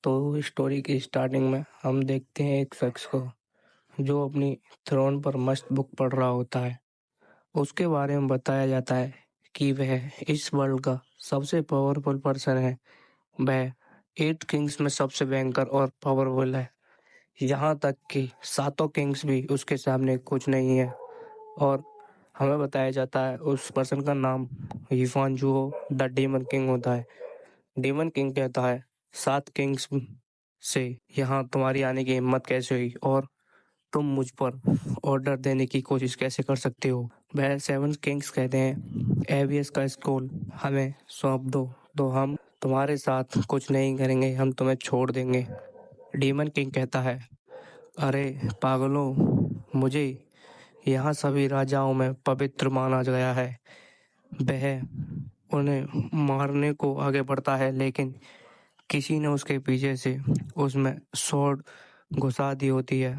तो स्टोरी की स्टार्टिंग में हम देखते हैं एक शख्स को जो अपनी थ्रोन पर मस्त बुक पढ़ रहा होता है। उसके बारे में बताया जाता है कि वह इस वर्ल्ड का सबसे पावरफुल पर्सन है। वह 8 किंग्स में सबसे भयंकर और पावरफुल है। यहाँ तक कि 7 किंग्स भी उसके सामने कुछ नहीं है। और हमें बताया जाता है उस पर्सन का नाम यीफान जूहो द डीमन किंग होता है। डीमन किंग कहता है 7 किंग्स से यहाँ तुम्हारी आने की हिम्मत कैसे हुई और तुम मुझ पर ऑर्डर देने की कोशिश कैसे कर सकते हो। वह 7 किंग्स कहते हैं एवियस का स्क्रॉल हमें सौंप दो तो हम तुम्हारे साथ कुछ नहीं करेंगे, हम तुम्हें छोड़ देंगे। डीमन किंग कहता है अरे पागलों, मुझे यहाँ सभी राजाओं में पवित्र माना गया है। वह उन्हें मारने को आगे बढ़ता है लेकिन किसी ने उसके पीछे से उसमें स्वॉर्ड घुसा दी होती है।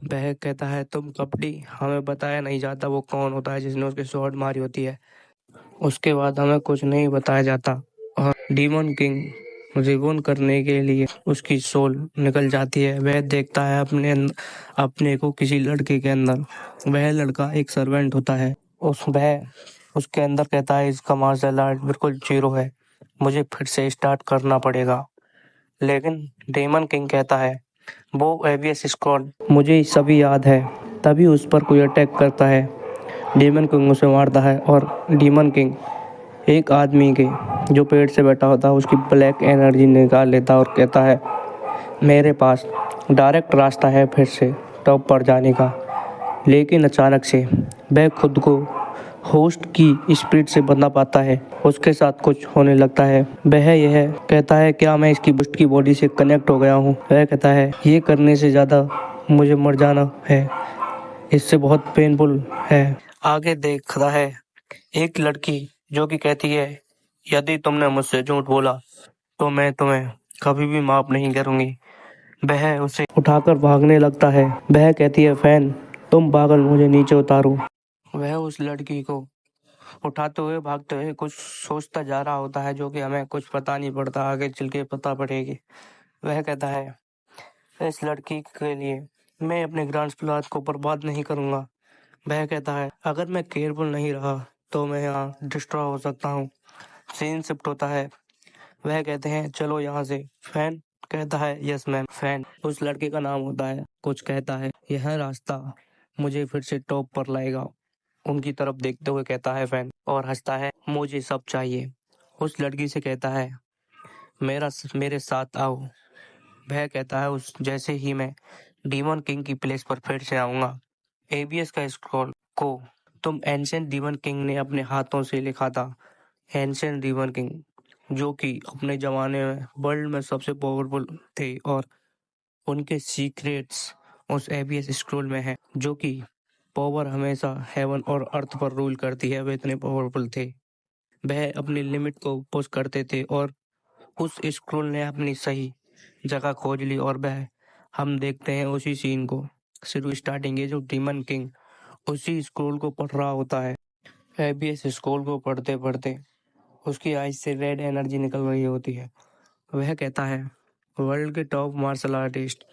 वह कहता है तुम कपटी, हमें बताया नहीं जाता वो कौन होता है जिसने उसके स्वॉर्ड मारी होती है। उसके बाद हमें कुछ नहीं बताया जाता और डीमन किंग रिबून करने के लिए उसकी सोल निकल जाती है। वह देखता है अपने को किसी लड़के के अंदर। वह लड़का एक सर्वेंट होता है। वह उसके अंदर कहता है इसका मार्शल आर्ट बिल्कुल जीरो है, मुझे फिर से स्टार्ट करना पड़ेगा। लेकिन डेमन किंग कहता है वो एवियस स्क्रॉल मुझे सभी याद है। तभी उस पर कोई अटैक करता है। डेमन किंग उसे मारता है और डीमन किंग एक आदमी के जो पेड़ से बैठा होता है उसकी ब्लैक एनर्जी निकाल लेता और कहता है मेरे पास डायरेक्ट रास्ता है फिर से टॉप पर जाने का। लेकिन अचानक से वह खुद को होस्ट की स्पिरिट से बदला पाता है। उसके साथ कुछ होने लगता है। वह यह कहता है क्या मैं इसकी बुस्ट की बॉडी से कनेक्ट हो गया हूँ। वह कहता है ये करने से ज़्यादा मुझे मर जाना है, इससे बहुत पेनफुल है। आगे देखता है एक लड़की जो कि कहती है यदि तुमने मुझसे झूठ बोला तो मैं तुम्हें कभी भी माफ नहीं करूंगी। वह उसे उठाकर भागने लगता है। वह कहती है फैन तुम पागल, मुझे नीचे उतारो। वह उस लड़की को उठाते हुए भागते हुए कुछ सोचता जा रहा होता है जो कि हमें कुछ पता नहीं पड़ता, आगे चल के पता पड़ेगी। वह कहता है इस लड़की के लिए मैं अपने ग्रांड प्लान को बर्बाद नहीं करूंगा। वह कहता है अगर मैं केयरफुल नहीं रहा तो मैं यहाँ डिस्ट्रॉय हो सकता हूँ। सीन शिफ्ट होता है। वह कहते हैं चलो यहाँ से। फैन कहता है यस मैम। फैन उस लड़के का नाम होता है। कुछ कहता है यह रास्ता मुझे फिर से टॉप पर लाएगा। उनकी तरफ देखते हुए कहता है फैन और हंसता है मुझे सब चाहिए। उस लड़की से कहता है मेरे साथ आओ। वह कहता है उस जैसे ही मैं डीमन किंग की प्लेस पर फिर से आऊंगा। एबीएस का स्क्रॉल को तुम एंशिएंट डीमन किंग ने अपने हाथों से लिखा था। एंशिएंट डीमन किंग जो कि अपने जमाने में वर्ल्ड में सबसे पावरफुल थे और उनके सीक्रेट्स उस एबीएस स्क्रॉल में है जो कि पावर हमेशा हेवन और अर्थ पर रूल करती है। वे इतने पावरफुल थे, वह अपनी लिमिट को पुश करते थे और उस स्क्रोल ने अपनी सही जगह खोज ली। और वह हम देखते हैं उसी सीन को शुरू स्टार्टिंग है जो डीमन किंग उसी स्क्रोल को पढ़ रहा होता है। एबीएस स्क्रोल को पढ़ते पढ़ते उसकी आईज से रेड एनर्जी निकल रही होती है। वह कहता है वर्ल्ड के टॉप मार्शल आर्टिस्ट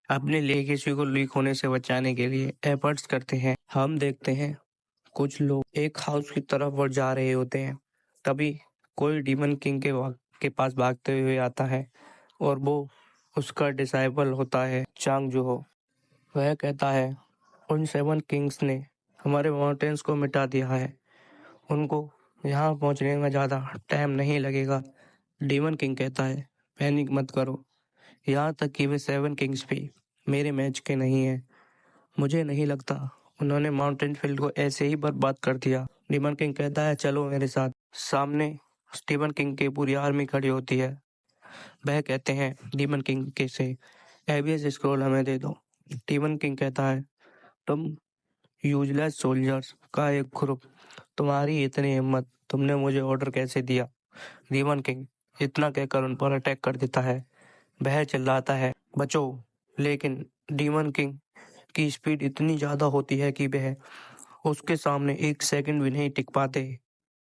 अपने लेगेसी को लीक होने से बचाने के लिए एफर्ट्स करते हैं। हम देखते हैं कुछ लोग एक हाउस की तरफ बढ़ जा रहे होते हैं। तभी कोई डीमन किंग के पास भागते हुए आता है और वो उसका डिसाइबल होता है चांग जूहो। वह कहता है उन 7 किंग्स ने हमारे माउंटेन्स को मिटा दिया है, उनको यहाँ पहुँचने में ज़्यादा टाइम नहीं लगेगा। डीमन किंग कहता है पैनिक मत करो, यहाँ तक कि वे 7 किंग्स भी मेरे मैच के नहीं हैं। मुझे नहीं लगता उन्होंने माउंटेन फील्ड को ऐसे ही बर्बाद कर दिया। डीमन किंग कहता है चलो मेरे साथ। सामने स्टीवन किंग की पूरी आर्मी खड़ी होती है। वह कहते हैं डीमन किंग के से एबीएस स्क्रॉल हमें दे दो। डीमन किंग कहता है तुम यूजलेस सोल्जर्स का एक ग्रुप, तुम्हारी इतनी हिम्मत, तुमने मुझे ऑर्डर कैसे दिया। डीमन किंग इतना कहकर उन पर अटैक कर देता है। वह चिल्लाता है बचो, लेकिन डीमन किंग की स्पीड इतनी ज्यादा होती है कि वह उसके सामने एक सेकंड भी नहीं टिक पाते।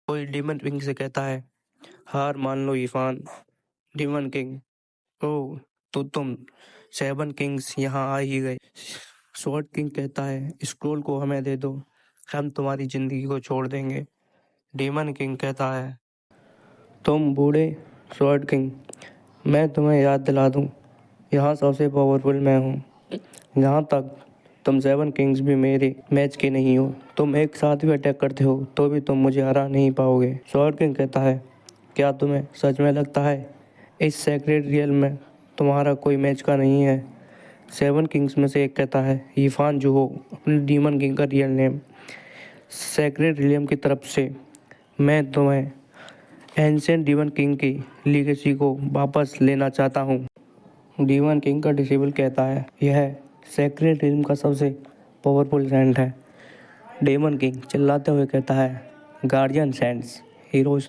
कोई डीमन किंग से कहता है हार मान लो इरफान। डीमन किंग ओह, तो तुम सेवन किंग्स यहाँ आ ही गए। स्वॉर्ड किंग कहता है, स्क्रोल को हमें दे दो, हम तुम्हारी जिंदगी को छोड़ देंगे। डीमन किंग कहता है, तुम बूढ़े स्वॉर्ड किंग, मैं तुम्हें याद दिला दूं, यहाँ सबसे पावरफुल मैं हूँ। यहाँ तक तुम सेवन किंग्स भी मेरे मैच के नहीं हो। तुम एक साथ भी अटैक करते हो तो भी तुम मुझे हरा नहीं पाओगे। स्वॉर्ड किंग कहता है, क्या तुम्हें सच में लगता है इस सेक्रेट रियल में तुम्हारा कोई मैच का नहीं है? सेवन किंग्स में से एक कहता है, यीफान जो हो, अपने डीमन किंग का रियल नेम। सेक्रेट रियम की तरफ से मैं तुम्हें एंशिएंट डीमन किंग की लीगेसी को वापस लेना चाहता हूँ। डीमन किंग का डिसेबल कहता है, यह सेक्रेट रियम का सबसे पावरफुल सैंड है। डेमन किंग चिल्लाते हुए कहता है, गार्डियन सैंड्स, हीरोज,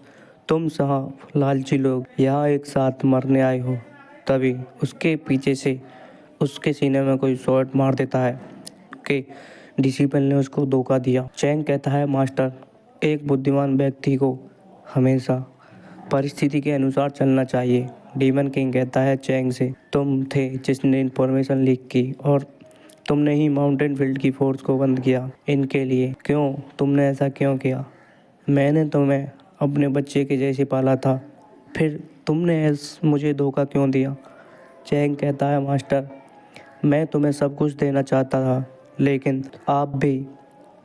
तुम सब लालची लोग यहाँ एक साथ मरने आए हो। तभी उसके पीछे से उसके सीने में कोई शॉट मार देता है कि डिसिपल ने उसको धोखा दिया। चैंग कहता है, मास्टर, एक बुद्धिमान व्यक्ति को हमेशा परिस्थिति के अनुसार चलना चाहिए। डीमन किंग कहता है चैंग से, तुम थे जिसने इन्फॉर्मेशन लीक की और तुमने ही माउंटेन फील्ड की फोर्स को बंद किया। इनके लिए क्यों, तुमने ऐसा क्यों किया? मैंने तुम्हें अपने बच्चे के जैसे पाला था, फिर तुमने मुझे धोखा क्यों दिया? चैंग कहता है, मास्टर, मैं तुम्हें सब कुछ देना चाहता था, लेकिन आप भी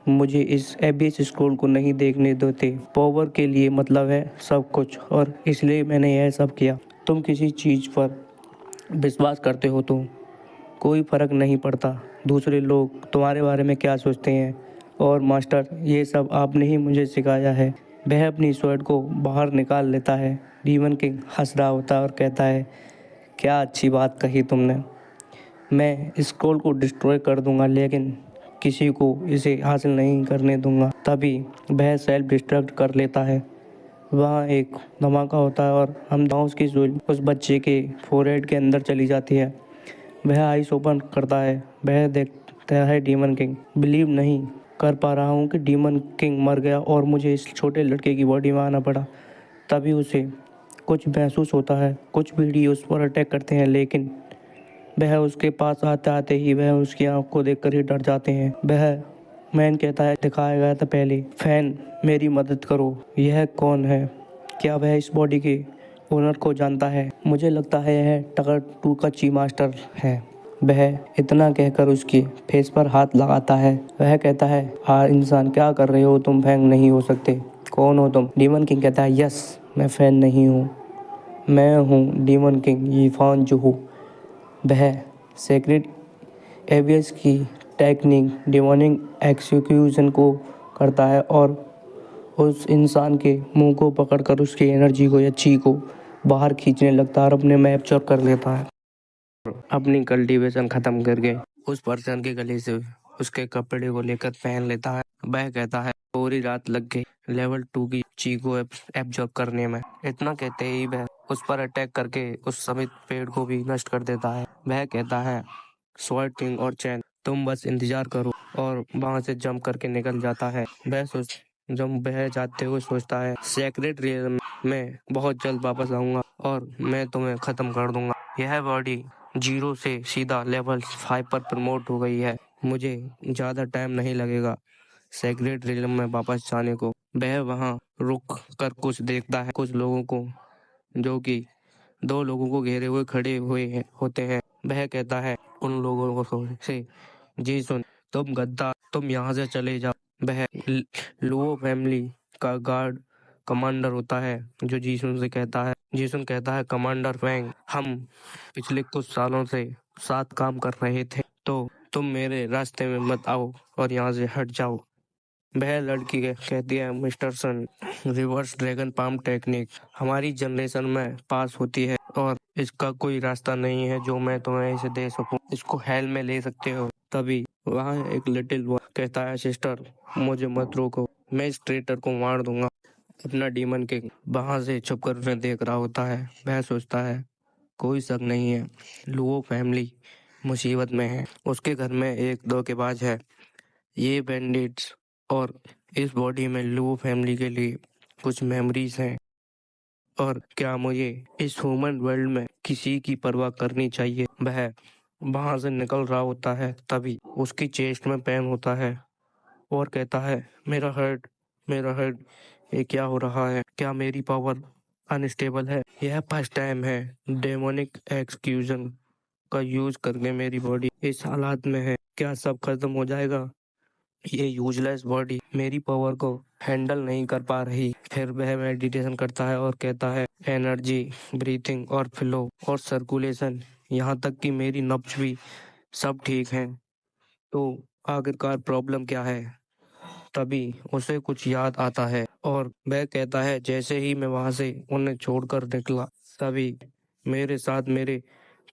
मुझे इस एबियस स्क्रोल को नहीं देखने देते। पावर के लिए मतलब है सब कुछ, और इसलिए मैंने यह सब किया। तुम किसी चीज़ पर विश्वास करते हो तो कोई फ़र्क नहीं पड़ता दूसरे लोग तुम्हारे बारे में क्या सोचते हैं। और मास्टर, ये सब आपने ही मुझे सिखाया है। वह अपनी स्वॉर्ड को बाहर निकाल लेता है। डीमन किंग हंस रहा होता है और कहता है, क्या अच्छी बात कही तुमने। मैं स्क्रोल को डिस्ट्रॉय कर दूंगा, लेकिन किसी को इसे हासिल नहीं करने दूंगा। तभी वह सेल्फ डिस्ट्रक्ट कर लेता है। वहाँ एक धमाका होता है और हम दाउस की सुई उस बच्चे के फोरहेड के अंदर चली जाती है। वह आइस ओपन करता है। वह देखता है डीमन किंग। बिलीव नहीं कर पा रहा हूँ कि डीमन किंग मर गया और मुझे इस छोटे लड़के की बॉडी में आना पड़ा। तभी उसे कुछ महसूस होता है। कुछ भीड़ी उस पर अटैक करते हैं, लेकिन वह उसके पास आते आते ही वह उसकी आँख को देखकर ही डर जाते हैं। वह मैन कहता है, दिखाया गया था पहले। फैन, मेरी मदद करो। यह कौन है? क्या वह इस बॉडी के ओनर को जानता है? मुझे लगता है यह टगर टू का ची मास्टर है। वह इतना कहकर उसके फेस पर हाथ लगाता है। वह कहता है, हाँ इंसान, क्या कर रहे हो तुम? फैंग नहीं हो सकते। कौन हो तुम? डीमन किंग कहता है, यस, मैं फैन नहीं हूँ, मैं हूँ डीमन किंग यीफान जो हूँ। वह सेक्रेट एवियस की टेक्निक डिमोनिक एक्सक्यूशन को करता है और उस इंसान के मुंह को पकड़कर उसकी एनर्जी को या ची को बाहर खींचने लगता है और अपने में कैप्चर कर लेता है। अपनी कल्टीवेशन खत्म करके उस पर्सन के गले से उसके कपड़े को लेकर पहन लेता है। वह कहता है, पूरी रात लग गई लेवल 2 की ची को एब्जॉर्ब करने में। इतना कहते ही वह उस पर अटैक करके उस समित पेड़ को भी नष्ट कर देता है। वह कहता है, स्वॉर्ड किंग और चैन, तुम बस इंतजार करो, और वहां से जंप करके निकल जाता है। जब वह जाते हुए सोचता है, सेक्रेट रियल में बहुत जल्द वापस आऊंगा और मैं तुम्हें खत्म कर दूंगा। यह बॉडी 0 से सीधा लेवल 5 पर प्रमोट हो गई है। मुझे ज्यादा टाइम नहीं लगेगा सेक्रेट रियल में वापस जाने को। वह वहां रुक कर कुछ देखता है, कुछ लोगों को जो कि 2 लोगों को घेरे हुए खड़े होते हैं। वह कहता है उन लोगों को से, जी सुन, तुम गद्दार, तुम यहाँ से चले जाओ। वह लुओ फैमिली का गार्ड कमांडर होता है जो जीसुन से कहता है, जीसुन कहता है, कमांडर फैंग, हम पिछले कुछ सालों से साथ काम कर रहे थे, तो तुम मेरे रास्ते में मत आओ और यहाँ से हट जाओ। वह लड़की कहती है, मिस्टर सन, रिवर्स ड्रैगन पाम टेक्निक हमारी जनरेशन में पास होती है और इसका कोई रास्ता नहीं है जो मैं तुम्हें इसे दे सकूं। इसको हेल में ले सकते हो। तभी वहाँ एक लिटिल बॉय कहता है, सिस्टर, मुझे मत रोको, मैं इस ट्रेटर को मार दूंगा। अपना डीमन किंग वहां से छुपकर उन्हें देख रहा होता है। वह सोचता है, कोई शक नहीं है, लुओ फैमिली मुसीबत में है। उसके घर में एक धोखेबाज है। ये बैंडिट्स और इस बॉडी में लुओ फैमिली के लिए कुछ मेमोरीज हैं। और क्या मुझे इस ह्यूमन वर्ल्ड में किसी की परवाह करनी चाहिए। वह वहां से निकल रहा होता है, तभी उसकी चेस्ट में पेन होता है और कहता है, मेरा हेड, ये क्या हो रहा है? क्या मेरी पावर अनस्टेबल है? यह फर्स्ट टाइम है डेमोनिक एक्सक्यूजन का यूज करके मेरी बॉडी इस हालात में है। क्या सब खत्म हो जाएगा? ये यूजलेस बॉडी मेरी पावर को हैंडल नहीं कर पा रही। फिर वह मेडिटेशन करता है और कहता है, एनर्जी, ब्रीथिंग और फ्लो और सर्कुलेशन, यहाँ तक कि मेरी नब्ज भी सब ठीक हैं। तो आखिरकार प्रॉब्लम क्या है? तभी उसे कुछ याद आता है और वह कहता है, जैसे ही मैं वहां से उन्हें छोड़कर निकला, तभी मेरे साथ मेरे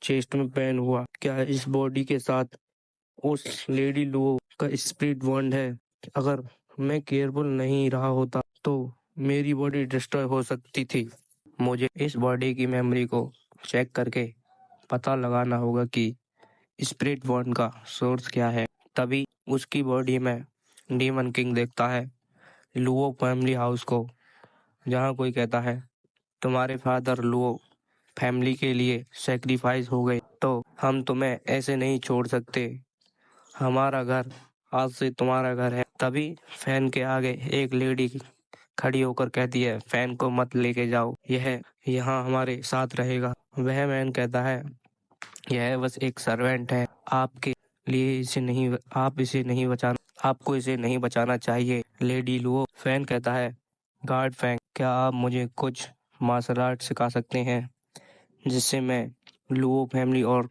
चेस्ट में पेन हुआ। क्या इस बॉडी के साथ उस लेडी लो का स्पिरिट बॉन्ड है? अगर मैं केयरफुल नहीं रहा होता तो मेरी बॉडी डिस्ट्रॉय हो सकती थी। मुझे इस बॉडी की मेमोरी को चेक करके पता लगाना होगा कि स्पिरिट बॉन्ड का सोर्स क्या है। तभी उसकी बॉडी में डीमन किंग देखता है लुओ फैमिली हाउस को, जहाँ कोई कहता है, तुम्हारे फादर लुओ फैमिली के लिए सेक्रीफाइस हो गए, तो हम तुम्हें ऐसे नहीं छोड़ सकते। हमारा घर आज से तुम्हारा घर है। तभी फैन के आगे एक लेडी खड़ी होकर कहती है, फैन को मत लेके जाओ, यह यहाँ हमारे साथ रहेगा। वह मैन कहता है, यह बस एक सर्वेंट है, आपके लिए इसे नहीं, आप इसे नहीं बचाना, आपको इसे नहीं बचाना चाहिए। Lady Luo. फैन कहता है, गार्ड फैंग, क्या आप मुझे कुछ मार्शल आर्ट सिखा सकते हैं जिससे मैं लुओ फैमिली और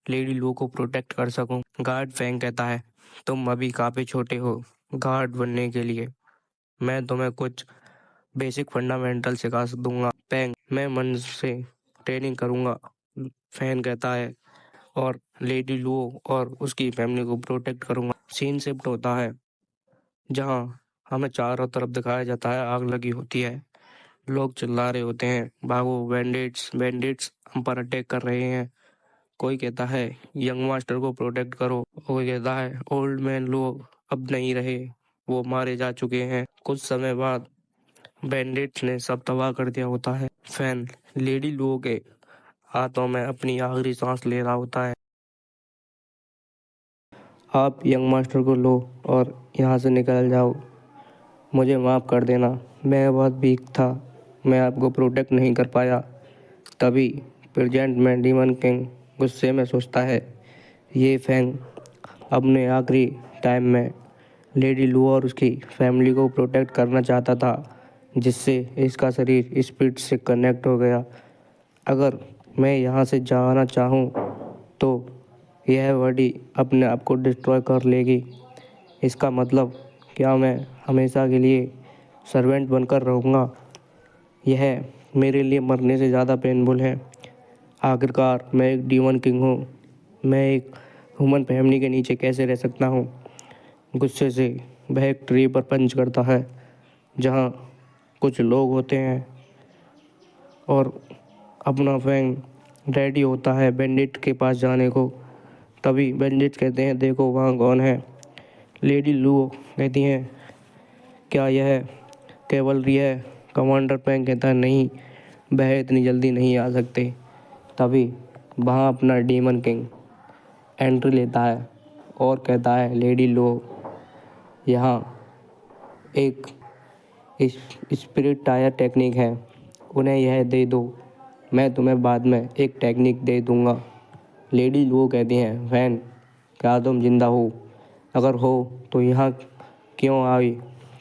लेडी लुओ को प्रोटेक्ट कर सकूं? गार्ड फैंग कहता है, तुम अभी काफी छोटे हो गार्ड बनने के लिए, मैं तुम्हें कुछ बेसिक फंडामेंटल सिखा दूंगा। फैंग, मैं मन से ट्रेनिंग करूंगा। फैन कहता है, और लेडी लुओ और उसकी फैमिली को प्रोटेक्ट करूंगा। सीन शिफ्ट होता है जहां हमें चारों तरफ दिखाया जाता है आग लगी होती है, लोग चिल्ला रहे होते हैं, भागो, बैंडिट्स बैंडिट्स हम पर अटैक कर रहे हैं। कोई कहता है, यंग मास्टर को प्रोटेक्ट करो। कोई कहता है, ओल्ड मैन लोग अब नहीं रहे, वो मारे जा चुके हैं। कुछ समय बाद बैंडिट्स ने सब तबाह कर दिया होता है। फैन लेडी लुओ के हाथों में अपनी आखिरी सांस ले रहा होता है। आप यंग मास्टर को लो और यहाँ से निकल जाओ, मुझे माफ़ कर देना, मैं बहुत वीक था, मैं आपको प्रोटेक्ट नहीं कर पाया। तभी प्रेजेंट में डीमन किंग गुस्से में सोचता है, ये फैंग अपने आखिरी टाइम में लेडी लू और उसकी फैमिली को प्रोटेक्ट करना चाहता था, जिससे इसका शरीर स्पिरिट से कनेक्ट हो गया। अगर मैं यहाँ से जाना चाहूँ तो यह बॉडी अपने आप को डिस्ट्रॉय कर लेगी। इसका मतलब क्या मैं हमेशा के लिए सर्वेंट बनकर रहूँगा? यह मेरे लिए मरने से ज़्यादा पेनफुल है। आखिरकार मैं एक डीमन किंग हूँ, मैं एक ह्यूमन फैमिली के नीचे कैसे रह सकता हूँ? गुस्से से वह एक ट्री पर पंच करता है जहाँ कुछ लोग होते हैं और अपना फैंग रेडी होता है बैंडिट के पास जाने को। तभी बैंडिट कहते हैं, देखो वहाँ कौन है? लेडी लू कहती हैं, क्या यह कैवलरी है? कमांडर फैंग कहता है, नहीं, वह इतनी जल्दी नहीं आ सकते। तभी वहाँ अपना डीमन किंग एंट्री लेता है और कहता है, लेडी लो, यहाँ एक स्पिरिट टायर टेक्निक है, उन्हें यह दे दो, मैं तुम्हें बाद में एक टेक्निक दे दूंगा। लेडी लो कहती हैं, फैन, क्या तुम जिंदा हो? अगर हो तो यहाँ क्यों आई?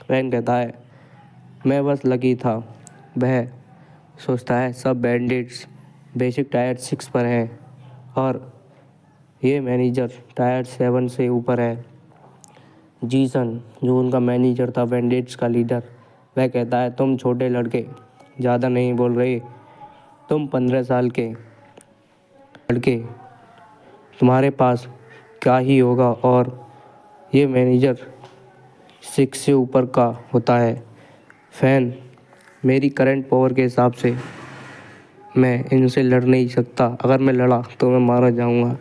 फैन कहता है, मैं बस लकी था। वह सोचता है, सब बैंडिट्स बेसिक टायर 6 पर हैं और ये मैनेजर टायर 7 से ऊपर है। जीसन, जो उनका मैनेजर था, बैंडिट्स का लीडर, वह कहता है, तुम छोटे लड़के ज़्यादा नहीं बोल रहे, तुम 15 साल के लड़के, तुम्हारे पास क्या ही होगा? और ये मैनेजर 6 से ऊपर का होता है। फैन, मेरी करंट पावर के हिसाब से मैं इनसे लड़ नहीं सकता, अगर मैं लड़ा तो मैं मारा जाऊंगा।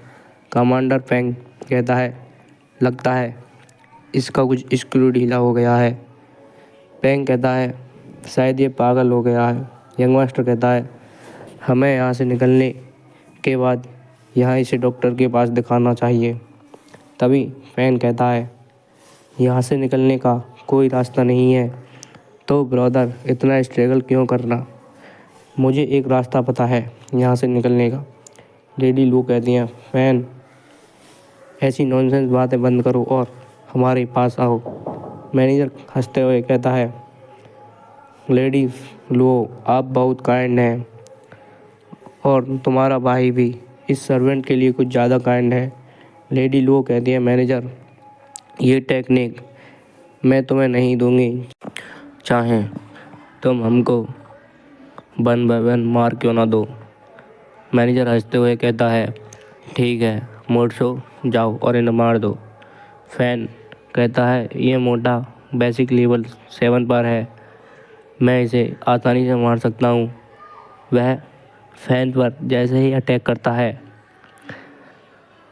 कमांडर फैंग कहता है, लगता है इसका कुछ स्क्रू ढीला हो गया है। फैंग कहता है, शायद ये पागल हो गया है। यंग मास्टर कहता है हमें यहाँ से निकलने के बाद यहाँ इसे डॉक्टर के पास दिखाना चाहिए। तभी फैन कहता है यहाँ से निकलने का कोई रास्ता नहीं है, तो ब्रदर इतना स्ट्रगल क्यों करना, मुझे एक रास्ता पता है यहाँ से निकलने का। लेडी लू कहती हैं फैन ऐसी नॉनसेंस बातें बंद करो और हमारे पास आओ। मैनेजर हंसते हुए कहता है लेडी लू आप बहुत काइंड हैं और तुम्हारा भाई भी इस सर्वेंट के लिए कुछ ज़्यादा काइंड है। लेडी लू कहती है मैनेजर ये टेक्निक मैं तुम्हें नहीं दूंगी, चाहे तुम हमको 1 बाय 1 मार क्यों ना दो। मैनेजर हंसते हुए कहता है ठीक है मोटो जाओ और इन्हें मार दो। फैन कहता है ये मोटा बेसिक लेवल 7 पर है, मैं इसे आसानी से मार सकता हूँ। वह फैन पर जैसे ही अटैक करता है,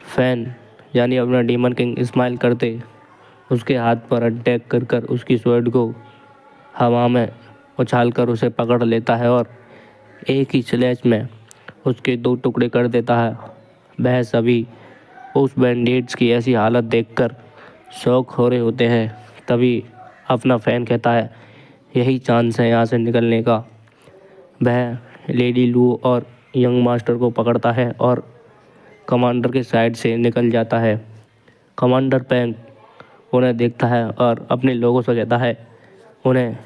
फैन यानी अपना डीमन किंग स्माइल करते उसके हाथ पर अटैक कर कर उसकी स्वॉर्ड को हवा में उछालकर उसे पकड़ लेता है और एक ही स्लैश में उसके 2 टुकड़े कर देता है। वह सभी उस बैंडेड्स की ऐसी हालत देखकर शौक हो रहे होते हैं। तभी अपना फैन कहता है यही चांस है यहाँ से निकलने का। वह लेडी लू और यंग मास्टर को पकड़ता है और कमांडर के साइड से निकल जाता है। कमांडर पैंग उन्हें देखता है और अपने लोगों से कहता है उन्हें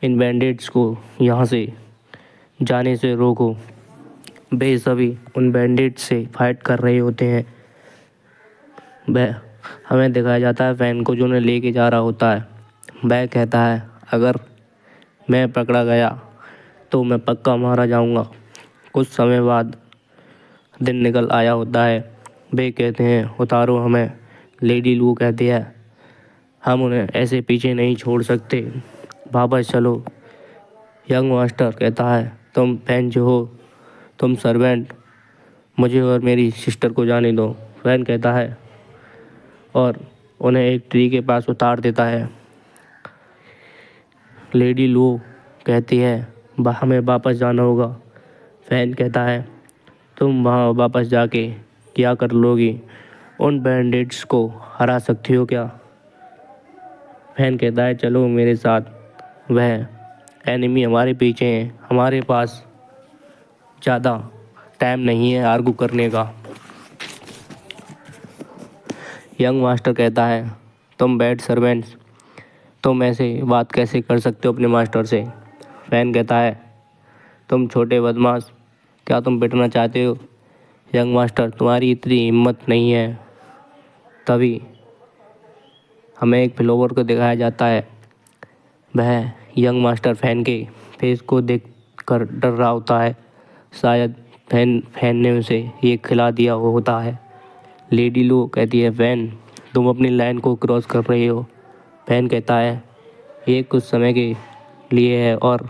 इन बैंडेड्स को यहाँ से जाने से रोको। वे सभी उन बैंडेड्स से फाइट कर रहे होते हैं। वह हमें दिखाया जाता है फैन को जो उन्हें लेके जा रहा होता है। वह कहता है अगर मैं पकड़ा गया तो मैं पक्का मारा जाऊंगा। कुछ समय बाद दिन निकल आया होता है। वे कहते हैं उतारो हमें। लेडी लू कहती है हम उन्हें ऐसे पीछे नहीं छोड़ सकते, वापस चलो। यंग मास्टर कहता है तुम फैन जो हो, तुम सर्वेंट, मुझे और मेरी सिस्टर को जाने दो। फैन कहता है और उन्हें एक ट्री के पास उतार देता है। लेडी लू कहती है हमें वापस जाना होगा। फैन कहता है तुम वहाँ वापस जाके क्या कर लोगी, उन बैंडिट्स को हरा सकती हो क्या। फैन कहता है चलो मेरे साथ, वह एनिमी हमारे पीछे हैं, हमारे पास ज़्यादा टाइम नहीं है आर्गू करने का। यंग मास्टर कहता है तुम बैड सर्वेंट्स, तुम ऐसे बात कैसे कर सकते हो अपने मास्टर से। फैन कहता है तुम छोटे बदमाश, क्या तुम पिटना चाहते हो। यंग मास्टर तुम्हारी इतनी हिम्मत नहीं है। तभी हमें एक फ्लोवर को दिखाया जाता है। वह यंग मास्टर फैन के फेस को देख कर डर रहा होता है, शायद फैन ने उसे ये खिला दिया वो होता है। लेडी लू कहती है फैन तुम अपनी लाइन को क्रॉस कर रहे हो। फैन कहता है ये कुछ समय के लिए है और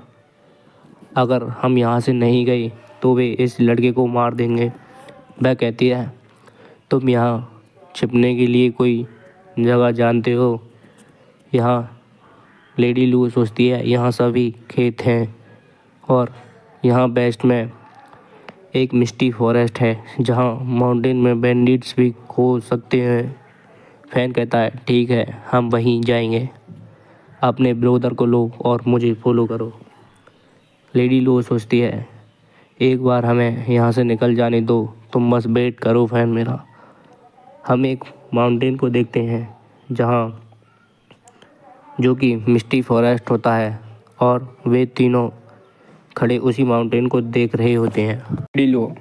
अगर हम यहाँ से नहीं गए तो वे इस लड़के को मार देंगे। वह कहती है तुम यहाँ छिपने के लिए कोई जगह जानते हो। यहाँ लेडी लू सोचती है यहाँ सभी खेत हैं और यहाँ बेस्ट में एक मिस्टी फॉरेस्ट है जहाँ माउंटेन में बैंडिट्स भी खो सकते हैं। फैन कहता है ठीक है हम वहीं जाएंगे, अपने ब्रोदर को लो और मुझे फॉलो करो। लेडी लू सोचती है एक बार हमें यहाँ से निकल जाने दो, तुम बस वेट करो फैन मेरा। हम एक माउंटेन को देखते हैं जहाँ जो कि मिस्टी फॉरेस्ट होता है और वे तीनों खड़े उसी माउंटेन को देख रहे होते हैं। लेडी लू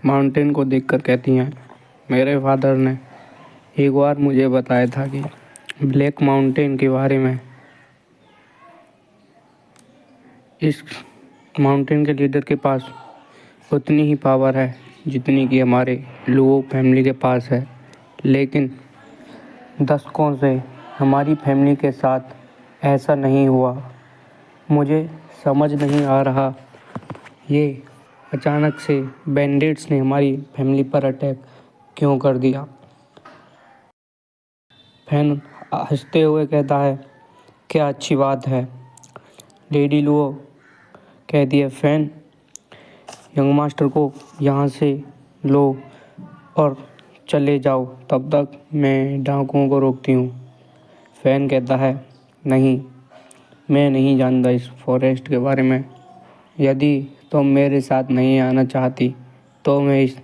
माउंटेन को देखकर कहती हैं मेरे फादर ने एक बार मुझे बताया था कि ब्लैक माउंटेन के बारे में। इस माउंटेन के लीडर के पास उतनी ही पावर है जितनी कि हमारे लू फैमिली के पास है, लेकिन दशकों से हमारी फैमिली के साथ ऐसा नहीं हुआ। मुझे समझ नहीं आ रहा ये अचानक से बैंडिट्स ने हमारी फैमिली पर अटैक क्यों कर दिया। फैन हंसते हुए कहता है क्या अच्छी बात है। लेडी लू कहती है फैन यंग मास्टर को यहाँ से लो और चले जाओ, तब तक मैं डाकुओं को रोकती हूँ। फैन कहता है नहीं, मैं नहीं जानता इस फॉरेस्ट के बारे में। यदि तुम मेरे साथ नहीं आना चाहती तो मैं इस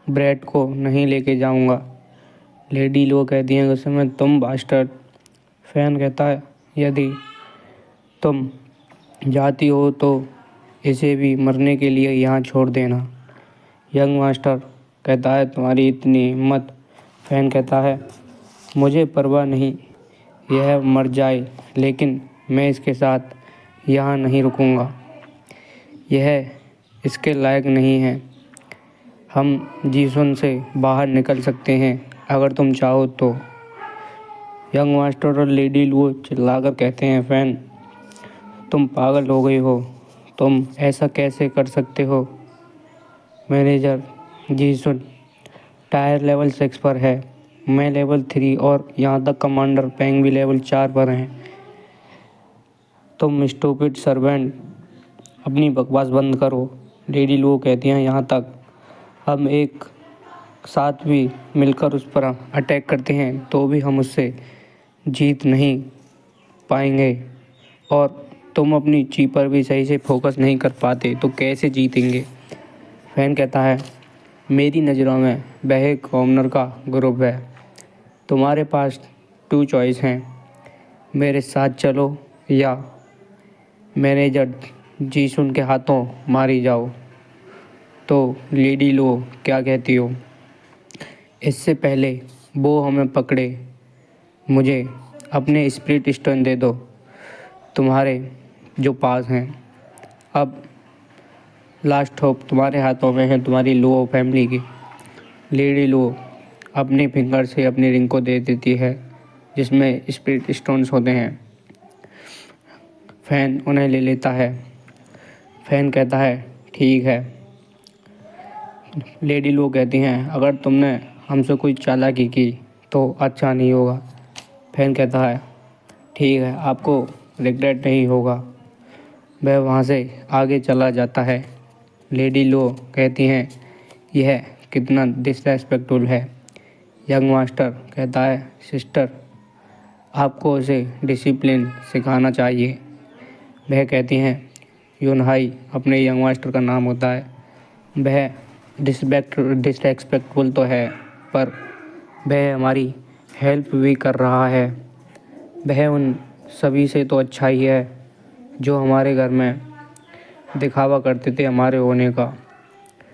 ब्रेड को नहीं लेके जाऊँगा। लेडी लो कहती हैं गुस्से में तुम बास्टर्ड। फैन कहता है यदि तुम जाती हो तो इसे भी मरने के लिए यहाँ छोड़ देना। यंग मास्टर कहता है तुम्हारी इतनी हिम्मत। फैन कहता है मुझे परवाह नहीं, यह मर जाए, लेकिन मैं इसके साथ यहाँ नहीं रुकूंगा। यह इसके लायक नहीं है। हम जीसन से बाहर निकल सकते हैं अगर तुम चाहो तो। यंग मास्टर और लेडी लू चिल्लाकर कहते हैं फैन तुम पागल हो गई हो, तुम ऐसा कैसे कर सकते हो। मैनेजर जीसन टायर लेवल 6 पर है, मैं लेवल 3 और यहाँ तक कमांडर पेंग भी लेवल 4 पर हैं। तुम स्टूपिड सर्वेंट अपनी बकवास बंद करो। लेडी लू कहती हैं यहाँ तक हम एक साथ भी मिलकर उस पर अटैक करते हैं तो भी हम उससे जीत नहीं पाएंगे, और तुम अपनी चीप पर भी सही से फोकस नहीं कर पाते तो कैसे जीतेंगे। फैन कहता है मेरी नज़रों में वह एक कॉमनर का ग्रुप है। तुम्हारे पास 2 चॉइस हैं, मेरे साथ चलो या मैनेजर जीसुन के हाथों मारी जाओ। तो लेडी लो क्या कहती हो। इससे पहले वो हमें पकड़े, मुझे अपने स्पिरिट स्टोन दे दो तुम्हारे जो पास हैं। अब लास्ट होप तुम्हारे हाथों में है, तुम्हारी लो फैमिली की। लेडी लो अपनी फिंगर से अपनी रिंग को दे देती है जिसमें स्पिरिट स्टोन्स होते हैं। फैन उन्हें ले लेता है। फैन कहता है ठीक है। लेडी लो कहती हैं अगर तुमने हमसे कोई चालाकी की तो अच्छा नहीं होगा। फैन कहता है ठीक है, आपको रिग्रेट नहीं होगा। वह वहाँ से आगे चला जाता है। लेडी लो कहती हैं यह कितना डिसरेस्पेक्टफुल है। यंग मास्टर कहता है सिस्टर आपको उसे डिसिप्लिन सिखाना चाहिए। वह कहती हैं यूनहाई अपने यंग मास्टर का नाम होता है। वह डिसरेस्पेक्टफुल तो है पर वह हमारी हेल्प भी कर रहा है। वह उन सभी से तो अच्छा ही है जो हमारे घर में दिखावा करते थे हमारे होने का।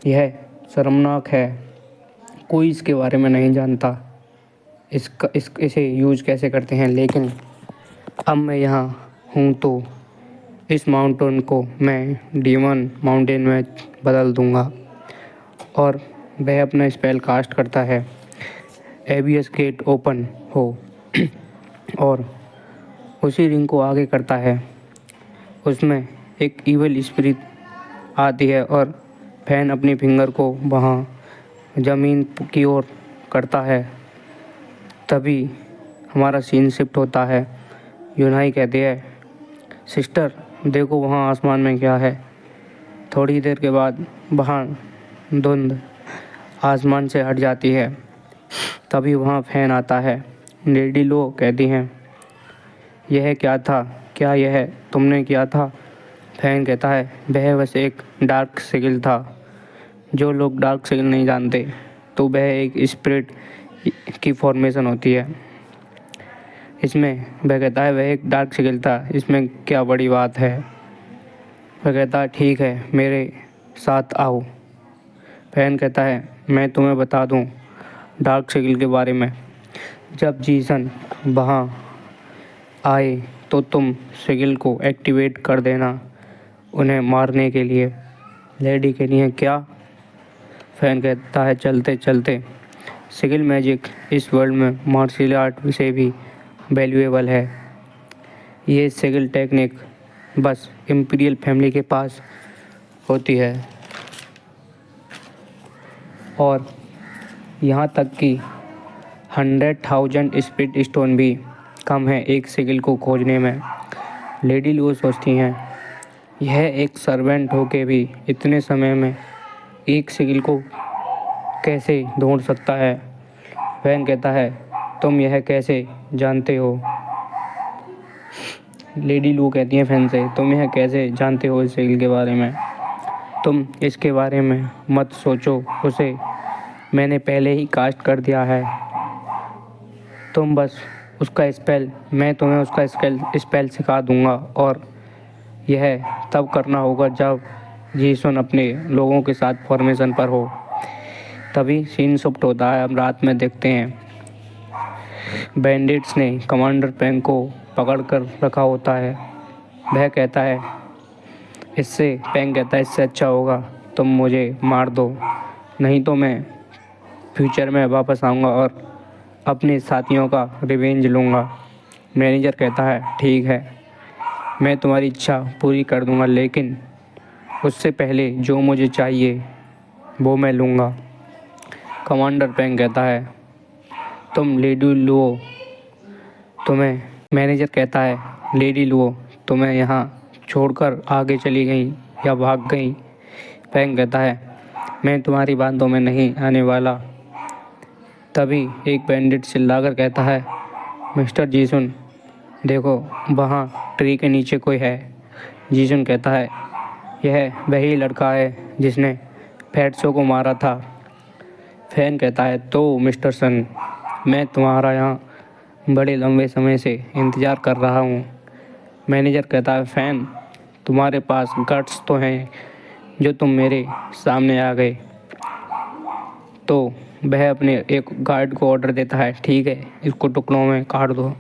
यह शर्मनाक है, कोई इसके बारे में नहीं जानता इसे यूज़ कैसे करते हैं, लेकिन अब मैं यहाँ हूँ तो इस माउंटेन को मैं डीमन माउंटेन में बदल दूँगा। और वह अपना स्पेल कास्ट करता है एबियस गेट ओपन हो और उसी रिंग को आगे करता है। उसमें एक इविल स्पिरिट आती है और फैन अपनी फिंगर को वहाँ ज़मीन की ओर करता है। तभी हमारा सीन शिफ्ट होता है। यूनाई कहती है सिस्टर देखो वहाँ आसमान में क्या है। थोड़ी देर के बाद वहाँ धुंध आसमान से हट जाती है। तभी वहाँ फैन आता है। लेडी लो कहती हैं यह क्या था, क्या यह तुमने किया था। फैन कहता है वह बस एक डार्क सिगल था। जो लोग डार्क सिगल नहीं जानते तो वह एक स्पिरिट की फॉर्मेशन होती है। इसमें वह कहता है वह एक डार्क सिगल था, इसमें क्या बड़ी बात है। वह कहता है ठीक है मेरे साथ आओ। फैन कहता है मैं तुम्हें बता दूं डार्क सिगल के बारे में। जब जीसन वहाँ आए तो तुम सिगल को एक्टिवेट कर देना उन्हें मारने के लिए। लेडी के लिए क्या। फैन कहता है चलते चलते सिगल मैजिक इस वर्ल्ड में मार्शल आर्ट से भी वैल्यूएबल है। ये सिगल टेक्निक बस इंपीरियल फैमिली के पास होती है और यहाँ तक कि 100,000 स्पिरिट स्टोन भी कम है एक सिगल को खोजने में। लेडी लू सोचती हैं यह एक सर्वेंट होके भी इतने समय में एक साइकिल को कैसे ढूंढ सकता है। फैन कहता है, तुम यह कैसे जानते हो? लेडी लू कहती है फैन से, तुम यह कैसे जानते हो इस साइकिल के बारे में? तुम इसके बारे में मत सोचो, उसे मैंने पहले ही कास्ट कर दिया है। तुम बस उसका स्पेल, मैं तुम्हें उसका स्पेल सिखा दूंगा और यह तब करना होगा जब जीसन अपने लोगों के साथ फॉर्मेशन पर हो। तभी सीन शिफ्ट होता है। हम रात में देखते हैं बैंडिट्स ने कमांडर पेंग को पकड़ कर रखा होता है। वह कहता है, पेंग कहता है, इससे अच्छा होगा तुम मुझे मार दो, नहीं तो मैं फ्यूचर में वापस आऊँगा और अपने साथियों का रिवेंज लूँगा। मैनेजर कहता है, ठीक है, मैं तुम्हारी इच्छा पूरी कर दूँगा, लेकिन उससे पहले जो मुझे चाहिए वो मैं लूँगा। कमांडर पेंग कहता है, तुम लेडी लुओ, मैनेजर कहता है, लेडी लुओ तुम्हें यहाँ छोड़कर आगे चली गई या भाग गई? पेंग कहता है, मैं तुम्हारी बातों में नहीं आने वाला। तभी एक बैंडिट चिल्लाकर कहता है, मिस्टर जीसुन, देखो वहाँ ट्री के नीचे कोई है। जीसुन कहता है, यह वही लड़का है जिसने फैट्सो को मारा था। फैन कहता है, तो मिस्टर सन, मैं तुम्हारा यहाँ बड़े लंबे समय से इंतज़ार कर रहा हूँ। मैनेजर कहता है, फैन, तुम्हारे पास गट्स तो हैं जो तुम मेरे सामने आ गए। तो वह अपने एक गार्ड को ऑर्डर देता है, ठीक है, इसको टुकड़ों में काट दो।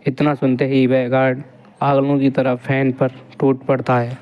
इतना सुनते ही वह गार्ड आगलों की तरह फैन पर टूट पड़ता है।